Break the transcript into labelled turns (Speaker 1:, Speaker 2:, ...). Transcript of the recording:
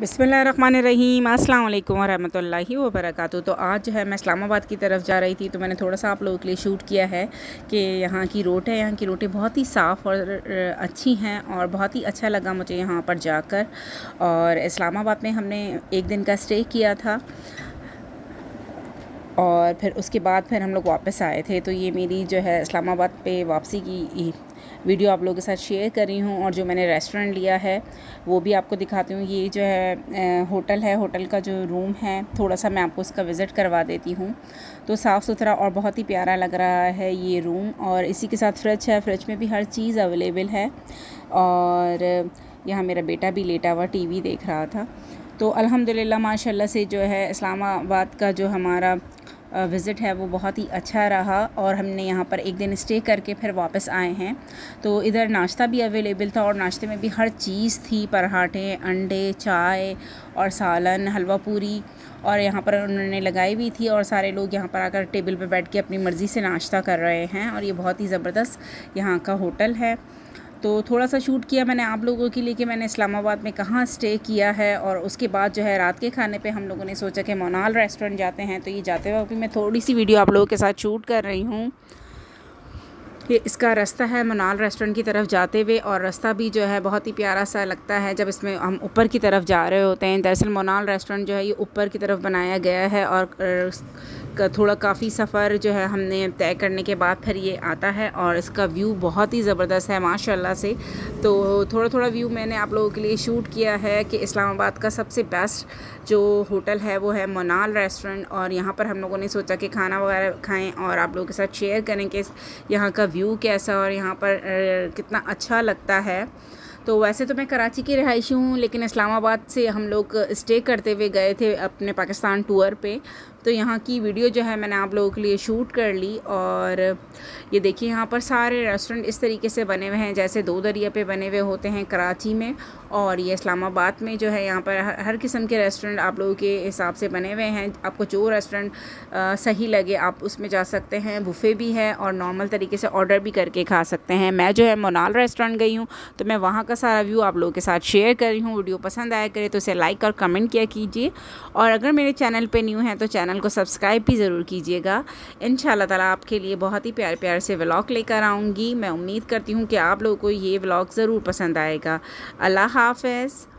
Speaker 1: बिस्मिल्लाहिर्रहमानिर्रहीम, अस्सलाम वालेकुम वरहमतुल्लाहि वबरकातुहू। तो आज जो है मैं इस्लामाबाद की तरफ जा रही थी, तो मैंने थोड़ा सा आप लोगों के लिए शूट किया है कि यहाँ की रोड है। यहाँ की रोडें बहुत ही साफ़ और अच्छी हैं और बहुत ही अच्छा लगा मुझे यहाँ पर जाकर। और इस्लामाबाद में हमने एक दिन का स्टे किया था और फिर उसके बाद फिर हम लोग वापस आए थे। तो ये मेरी जो है इस्लामाबाद पे वापसी की वीडियो आप लोगों के साथ शेयर कर रही हूँ। और जो मैंने रेस्टोरेंट लिया है वो भी आपको दिखाती हूँ। ये जो है होटल है, होटल का जो रूम है थोड़ा सा मैं आपको उसका विज़िट करवा देती हूँ। तो साफ़ सुथरा और बहुत ही प्यारा लग रहा है ये रूम। और इसी के साथ फ्रिज है, फ्रिज में भी हर चीज़ अवेलेबल है। और यहाँ मेरा बेटा भी लेटा हुआ टीवी देख रहा था। तो अल्हम्दुलिल्लाह माशाल्लाह से जो है इस्लामाबाद का जो हमारा विज़िट है वो बहुत ही अच्छा रहा। और हमने यहाँ पर एक दिन स्टे करके फिर वापस आए हैं। तो इधर नाश्ता भी अवेलेबल था और नाश्ते में भी हर चीज़ थी, पराठे, अंडे, चाय और सालन, हलवा पूरी। और यहाँ पर उन्होंने लगाई भी थी और सारे लोग यहाँ पर आकर टेबल पर बैठ के अपनी मर्ज़ी से नाश्ता कर रहे हैं। और ये बहुत ही ज़बरदस्त यहाँ का होटल है। तो थोड़ा सा शूट किया मैंने आप लोगों के लिए कि मैंने इस्लामाबाद में कहाँ स्टे किया है। और उसके बाद जो है रात के खाने पे हम लोगों ने सोचा कि मोनाल रेस्टोरेंट जाते हैं। तो ये जाते वक्त भी मैं थोड़ी सी वीडियो आप लोगों के साथ शूट कर रही हूँ। ये इसका रास्ता है मोनाल रेस्टोरेंट की तरफ जाते हुए। और रास्ता भी जो है बहुत ही प्यारा सा लगता है जब इसमें हम ऊपर की तरफ जा रहे होते हैं। दरअसल मोनाल रेस्टोरेंट जो है ये ऊपर की तरफ बनाया गया है और थोड़ा काफ़ी सफ़र जो है हमने तय करने के बाद फिर ये आता है। और इसका व्यू बहुत ही ज़बरदस्त है माशाल्लाह से। तो थोड़ा थोड़ा व्यू मैंने आप लोगों के लिए शूट किया है कि इस्लामाबाद का सबसे बेस्ट जो होटल है वो है मोनाल रेस्टोरेंट। और यहाँ पर हम लोगों ने सोचा कि खाना वगैरह खाएं और आप लोगों के साथ शेयर करें कि यहाँ का व्यू कैसा और यहाँ पर कितना अच्छा लगता है। तो वैसे तो मैं कराची की रहायशी हूँ, लेकिन इस्लामाबाद से हम लोग स्टे करते हुए गए थे अपने पाकिस्तान टूर पे। तो यहाँ की वीडियो जो है मैंने आप लोगों के लिए शूट कर ली। और ये देखिए यहाँ पर सारे रेस्टोरेंट इस तरीके से बने हुए हैं जैसे दो दरिया पे बने हुए होते हैं कराची में। और ये इस्लामाबाद में जो है यहाँ पर हर किस्म के रेस्टोरेंट आप लोगों के हिसाब से बने हुए हैं। आपको जो रेस्टोरेंट सही लगे आप उसमें जा सकते हैं। बुफ़े भी है और नॉर्मल तरीके से ऑर्डर भी करके खा सकते हैं। मैं जो है मोनाल रेस्टोरेंट गई हूँ तो मैं वहाँ का सारा व्यू आप लोगों के साथ शेयर कर रही हूँ। वीडियो पसंद आया करे तो इसे लाइक और कमेंट किया कीजिए। और अगर मेरे चैनल पे न्यू हैं तो चैनल को सब्सक्राइब भी ज़रूर कीजिएगा। इंशाल्लाह ताला आपके लिए बहुत ही प्यारे प्यारे से व्लॉग लेकर आऊँगी। मैं उम्मीद करती हूँ कि आप लोगों को ये व्लॉग ज़रूर पसंद आएगा। अल्लाह हाफ़िज़।